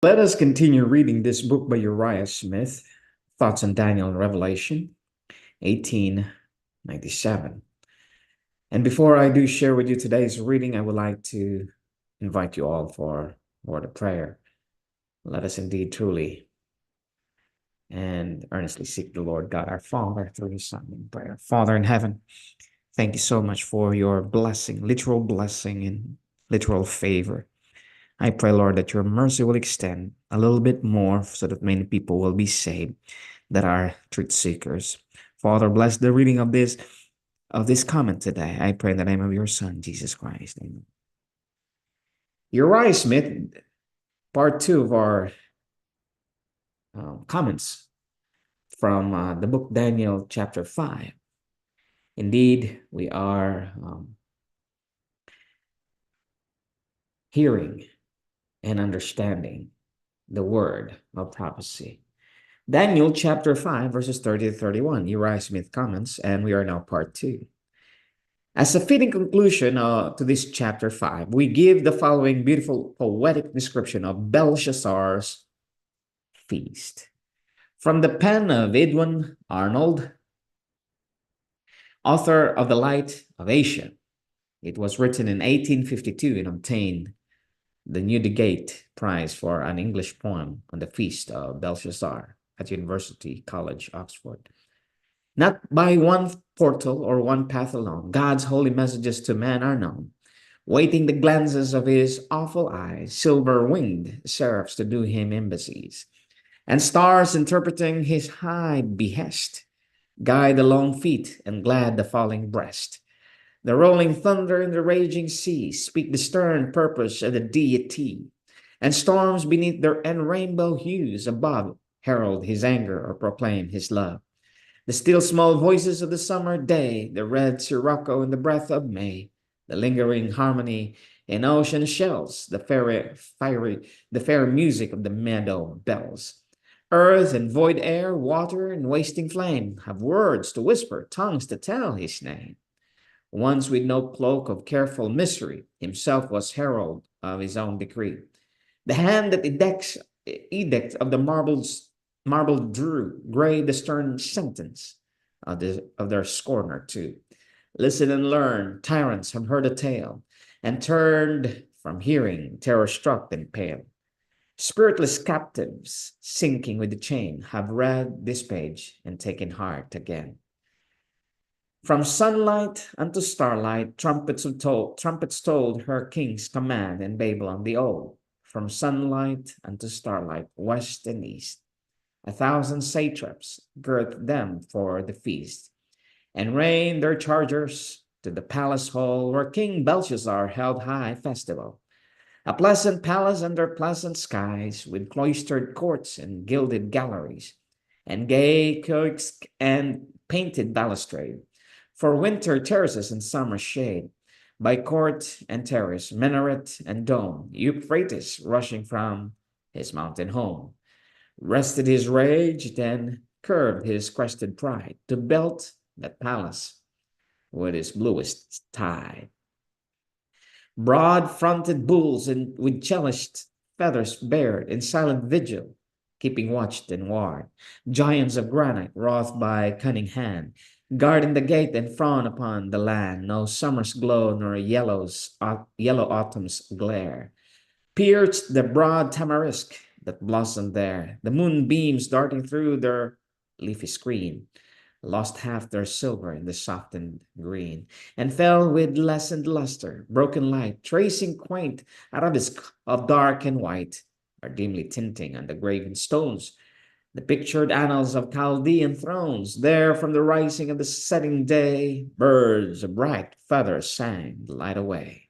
Let us continue reading this book by Uriah Smith, Thoughts on Daniel and Revelation, 1897. And before I do share with you today's reading, I would like to invite you all for a word of prayer. Let us indeed truly and earnestly seek the Lord God our Father through His Son in prayer. Father in heaven, thank you so much for your blessing and literal favor. I pray, Lord, that your mercy will extend a little bit more so that many people will be saved that are truth seekers. Father, bless the reading of this comment today. I pray in the name of your Son, Jesus Christ. Amen. Uriah Smith, part 2 of our comments from the book Daniel chapter 5. Indeed, we are hearing and understanding the word of prophecy. Daniel chapter 5, verses 30 to 31, Uriah Smith comments, and we are now part 2. As a fitting conclusion to this chapter 5, we give the following beautiful poetic description of Belshazzar's feast. From the pen of Edwin Arnold, author of The Light of Asia. It was written in 1852 and obtained the Newdigate Prize for an English poem on the feast of Belshazzar at University College, Oxford. Not by one portal or one path alone, God's holy messages to man are known, waiting the glances of his awful eyes, silver-winged seraphs to do him embassies, and stars interpreting his high behest, guide the long feet and glad the falling breast. The rolling thunder and the raging sea speak the stern purpose of the deity, and storms beneath their and rainbow hues above herald his anger or proclaim his love. The still small voices of the summer day, the red sirocco in the breath of May, the lingering harmony in ocean shells, the fair music of the meadow bells. Earth and void air, water and wasting flame have words to whisper, tongues to tell his name. Once with no cloak of careful mystery, himself was herald of his own decree. The hand that edict of the marble drew, graved the stern sentence of their scorner too. Listen and learn, tyrants have heard a tale, and turned from hearing, terror-struck and pale. Spiritless captives, sinking with the chain, have read this page and taken heart again. From sunlight unto starlight, trumpets told her king's command in Babylon the old. From sunlight unto starlight, west and east, 1,000 satraps girt them for the feast, and reined their chargers to the palace hall where King Belshazzar held high festival. A pleasant palace under pleasant skies, with cloistered courts and gilded galleries, and gay kiosks and painted balustrade, for winter terraces and summer shade, by court and terrace, minaret and dome, Euphrates rushing from his mountain home, rested his rage, then curbed his crested pride, to belt that palace with his bluest tide. Broad-fronted bulls and with chelished feathers bared in silent vigil, keeping watch and ward, giants of granite wrought by cunning hand, guarding the gate and frown upon the land, no summer's glow nor yellow autumn's glare, pierced the broad tamarisk that blossomed there, the moonbeams darting through their leafy screen, lost half their silver in the softened green, and fell with lessened luster, broken light, tracing quaint arabesque of dark and white, or dimly tinting on the graven stones the pictured annals of Chaldean thrones. There from the rising of the setting day, birds of bright feathers sang the light away.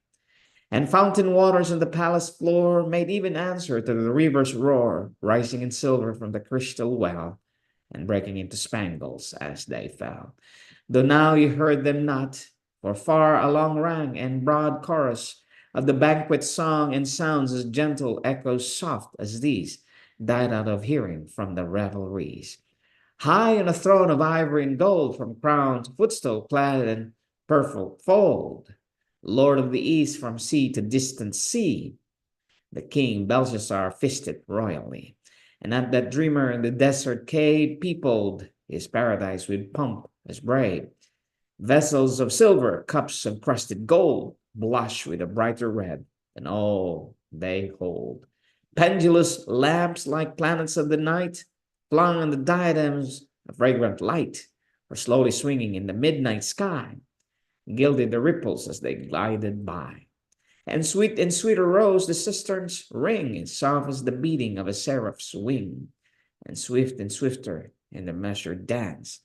And fountain waters on the palace floor made even answer to the river's roar, rising in silver from the crystal well, and breaking into spangles as they fell. Though now you heard them not, for far along rang and broad chorus of the banquet song and sounds as gentle echoes soft as these died out of hearing from the revelries. High on a throne of ivory and gold, from crown to footstool clad in purple fold, Lord of the East from sea to distant sea, the king Belshazzar feasted royally, and at that dreamer in the desert cave peopled his paradise with pomp as brave. Vessels of silver, cups of crusted gold, blush with a brighter red than all they hold. Pendulous lamps like planets of the night, flung on the diadems of fragrant light, were slowly swinging in the midnight sky, gilded the ripples as they glided by. And sweet and sweeter rose the cistern's ring, as soft as the beating of a seraph's wing, and swifter in the measured dance.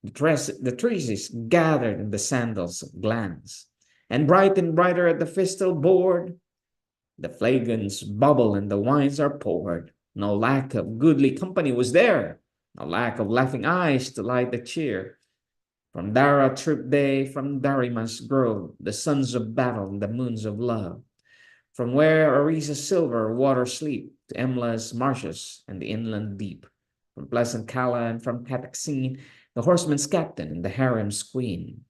The trees gathered in the sandals of glance, and brighter at the festal board, the flagons bubble and the wines are poured. No lack of goodly company was there, no lack of laughing eyes to light the cheer. From Dara trooped they, from Darimas grove, the sons of battle and the moons of love. From where Orisa's silver waters sleep, to Emla's marshes and the inland deep. From pleasant Cala and from Cataxine, the horseman's captain and the harem's queen.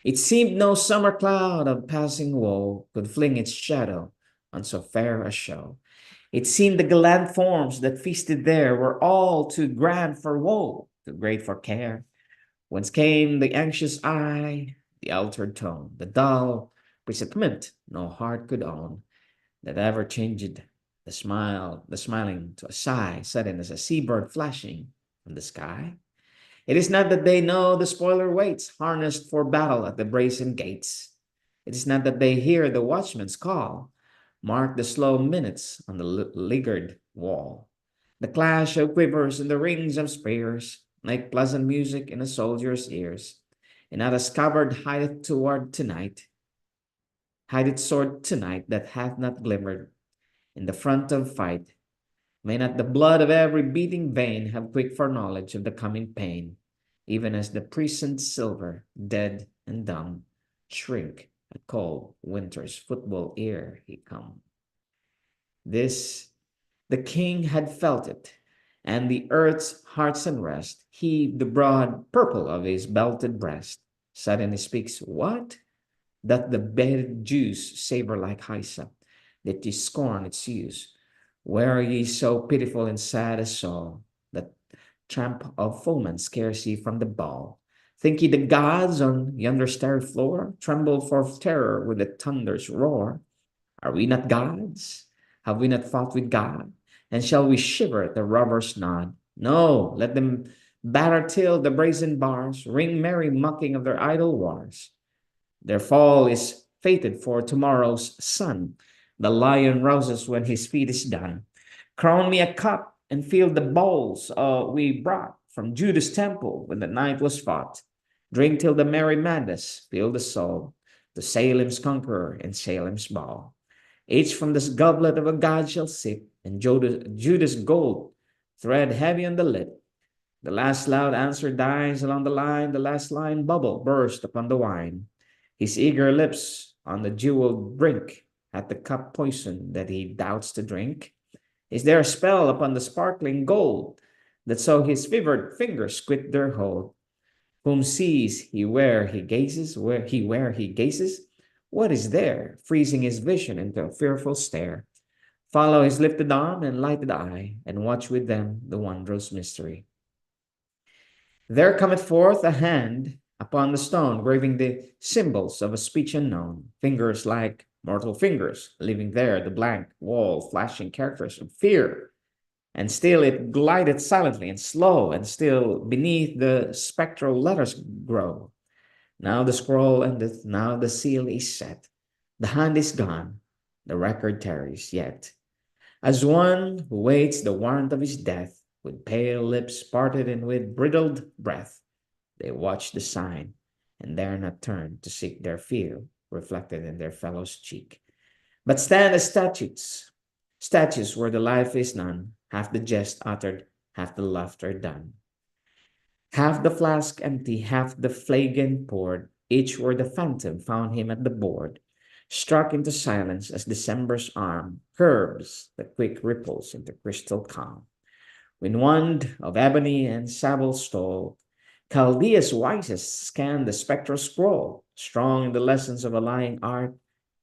It seemed no summer cloud of passing woe could fling its shadow on so fair a show. It seemed the gallant forms that feasted there were all too grand for woe, too great for care. Whence came the anxious eye, the altered tone, the dull presentiment no heart could own, that ever changed the smiling to a sigh, sudden as a seabird flashing from the sky? It is not that they know the spoiler waits, harnessed for battle at the brazen gates. It is not that they hear the watchman's call, mark the slow minutes on the leaguered wall. The clash of quivers and the rings of spears make pleasant music in a soldier's ears. And not a scabbard hideth its sword tonight that hath not glimmered in the front of fight. May not the blood of every beating vein have quick foreknowledge of the coming pain, even as the present silver, dead and dumb, shrink at cold winter's football ere he come. This, the king had felt it, and the earth's heart's unrest heaved the broad purple of his belted breast. Suddenly speaks, what? Doth the bedded juice savor like hyssop, that ye scorn its use? Where are ye so pitiful and sad as soul, that tramp of foemen scarce ye from the ball? Think ye the gods on yonder starry floor tremble for terror with the thunder's roar? Are we not gods? Have we not fought with God? And shall we shiver at the robber's nod? No, let them batter till the brazen bars ring merry mocking of their idle wars. Their fall is fated for tomorrow's sun. The lion rouses when his feed is done. Crown me a cup and fill the bowls we brought from Judas' temple when the night was fought. Drink till the merry madness fill the soul, to Salem's conqueror and Salem's ball. Each from this goblet of a god shall sip, and Judas' gold thread heavy on the lip. The last loud answer dies along the line, the last line bubble burst upon the wine. His eager lips on the jeweled brink at the cup poison that he doubts to drink. Is there a spell upon the sparkling gold, that so his fevered fingers quit their hold? Whom sees he where he gazes, where he gazes? What is there, freezing his vision into a fearful stare? Follow his lifted arm and lighted eye, and watch with them the wondrous mystery. There cometh forth a hand upon the stone, graving the symbols of a speech unknown, fingers like mortal fingers, leaving there the blank wall, flashing characters of fear. And still it glided silently and slow, and still beneath the spectral letters grow. Now the scroll endeth, now the seal is set. The hand is gone, the record tarries yet. As one who waits the warrant of his death, with pale lips parted and with bridled breath, they watch the sign, and dare not turn to seek their fear reflected in their fellow's cheek. But stand as statues where the life is none, half the jest uttered, half the laughter done. Half the flask empty, half the flagon poured, each where the phantom found him at the board, struck into silence as December's arm curbs the quick ripples into crystal calm. When wand of ebony and sable stole, Chaldea's wisest scanned the spectral scroll, strong in the lessons of a lying art,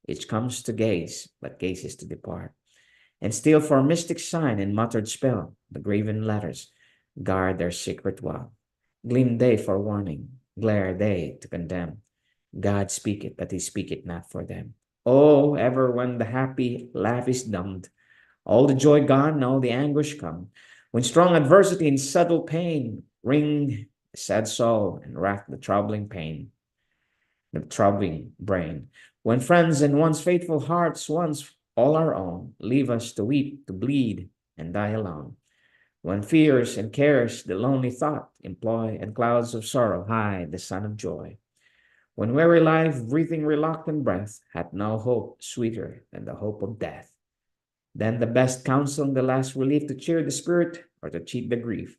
Each comes to gaze, but gazes to depart. And still for mystic sign and muttered spell, the graven letters guard their secret well. Gleam they for warning, glare they to condemn. God speaketh, but he speaketh not for them. Oh, ever when the happy laugh is dumbed, all the joy gone, all the anguish come. When strong adversity and subtle pain wring the sad soul and rack the troubling pain, the troubling brain. When friends and one's faithful hearts, once all our own, leave us to weep, to bleed, and die alone. When fears and cares the lonely thought employ, and clouds of sorrow hide the sun of joy. When weary life, breathing reluctant breath, hath no hope sweeter than the hope of death. Then the best counsel and the last relief to cheer the spirit or to cheat the grief.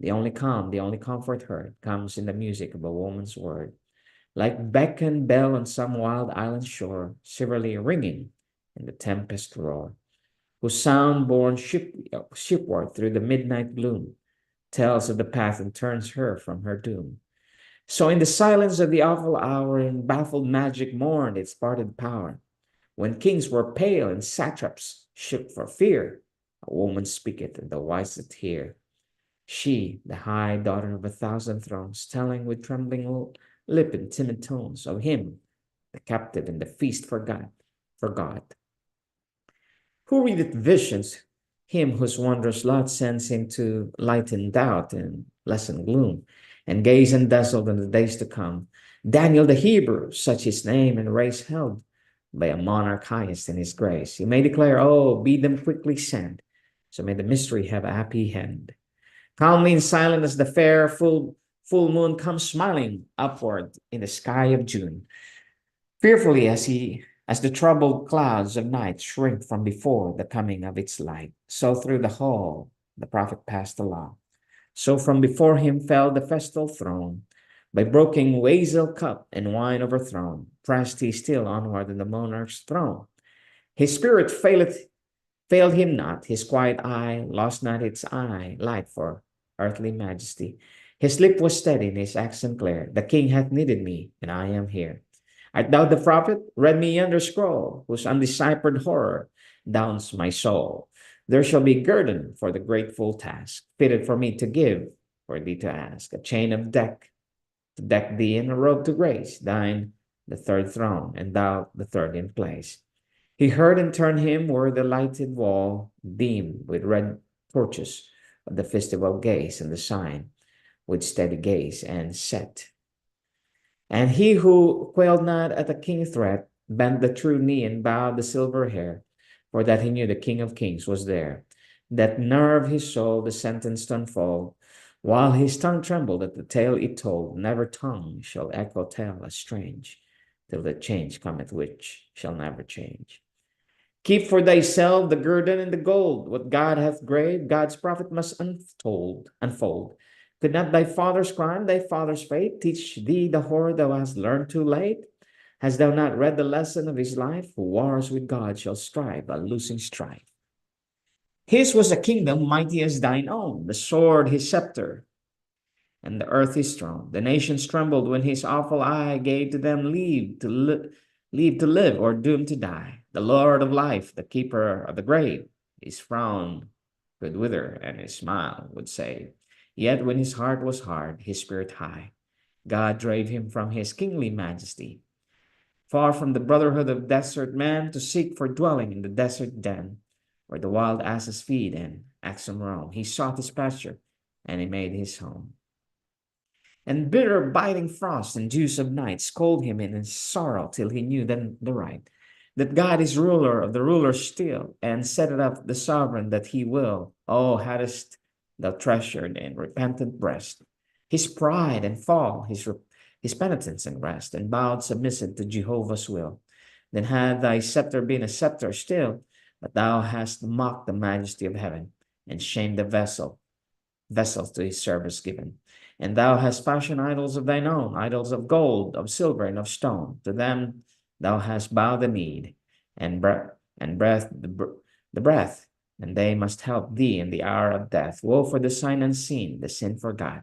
The only calm, the only comfort heard, comes in the music of a woman's word. Like beacon bell on some wild island shore, severely ringing in the tempest roar, whose sound borne shipward through the midnight gloom, tells of the path and turns her from her doom. So in the silence of the awful hour, in baffled magic mourned its parted power, when kings were pale and satraps shook for fear, a woman speaketh and the wisest hear. She, the high daughter of 1,000 thrones, telling with trembling lip and timid tones of him, the captive in the feast forgot. Who readeth visions, him whose wondrous lot sends him to lighten doubt and lessen gloom, and gaze undazzled on the days to come. Daniel the Hebrew, such his name and race held by a monarch highest in his grace. He may declare, oh, be them quickly sent, so may the mystery have a happy end. Calmly and silent as the fair full moon comes smiling upward in the sky of June, fearfully as the troubled clouds of night shrink from before the coming of its light, so through the hall the prophet passed along. So from before him fell the festal throne, by broken wassail cup and wine overthrown, pressed he still onward in the monarch's throne. His spirit failed him not, his quiet eye lost not its light for earthly majesty. His lip was steady and his accent clear, the king hath needed me, and I am here. Art thou the prophet? Read me yonder scroll, whose undeciphered horror downs my soul. There shall be guerdon for the grateful task, fitted for me to give, for thee to ask, a chain of to deck thee in a robe to grace, thine the third throne, and thou the third in place. He heard and turned him where the lighted wall beamed with red torches of the festival gaze, and the sign with steady gaze and set. And he who quailed not at the king's threat bent the true knee and bowed the silver hair, for that he knew the King of Kings was there, that nerved his soul the sentence to unfold, while his tongue trembled at the tale it told. Never tongue shall echo tell as strange, till the change cometh which shall never change. Keep for thyself the guerdon and the gold. What God hath graved, God's prophet must unfold. Could not thy father's crime, thy father's fate, teach thee the horror thou hast learned too late? Hast thou not read the lesson of his life? Who wars with God shall strive a losing strife. His was a kingdom mighty as thine own, the sword his scepter, and the earth his throne. The nations trembled when his awful eye gave to them leave to live or doomed to die. The Lord of life, the keeper of the grave, his frown could wither and his smile would save. Yet when his heart was hard, his spirit high, God drave him from his kingly majesty, far from the brotherhood of desert man, to seek for dwelling in the desert den, where the wild asses feed and oxen roam. He sought his pasture, and he made his home. And bitter biting frost and dews of night scold him in his sorrow till he knew then the right, that God is ruler of the rulers still, and set it up the sovereign that he will. Oh, hadst thou treasured in repentant breast his pride and fall, his penitence and rest, and bowed submissive to Jehovah's will, then had thy scepter been a scepter still, but thou hast mocked the majesty of heaven, and shamed the vessels to his service given. And thou hast fashioned idols of thine own, idols of gold, of silver, and of stone. To them thou hast bowed the knee, and breath the breath, and they must help thee in the hour of death. Woe for the sign unseen, the sin forgot.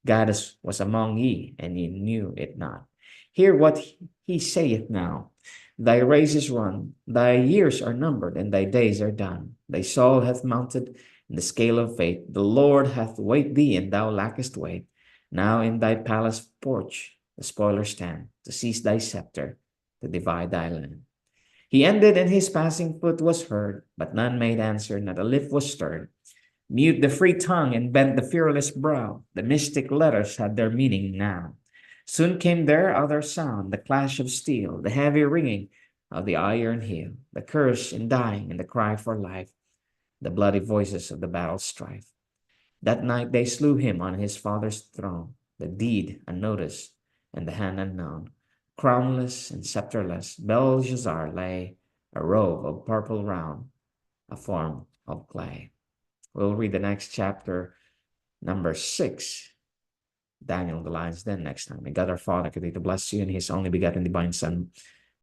God was among ye, and ye knew it not. Hear what he saith now. Thy race is run, thy years are numbered, and thy days are done. Thy soul hath mounted in the scale of fate. The Lord hath weighed thee, and thou lackest weight. Now in thy palace porch the spoilers stand, to seize thy scepter, to divide thy land. He ended, and his passing foot was heard, but none made answer, not a lip was stirred. Mute the free tongue and bent the fearless brow. The mystic letters had their meaning now. Soon came there other sound, the clash of steel, the heavy ringing of the iron heel, the curse in dying and the cry for life, the bloody voices of the battle strife. That night they slew him on his father's throne, the deed unnoticed and the hand unknown. Crownless and scepterless, Belshazzar lay, a robe of purple round, a form of clay. We'll read the next chapter, number 6. Daniel, the lion's den, next time. May God our Father continue to bless you in his only begotten divine Son,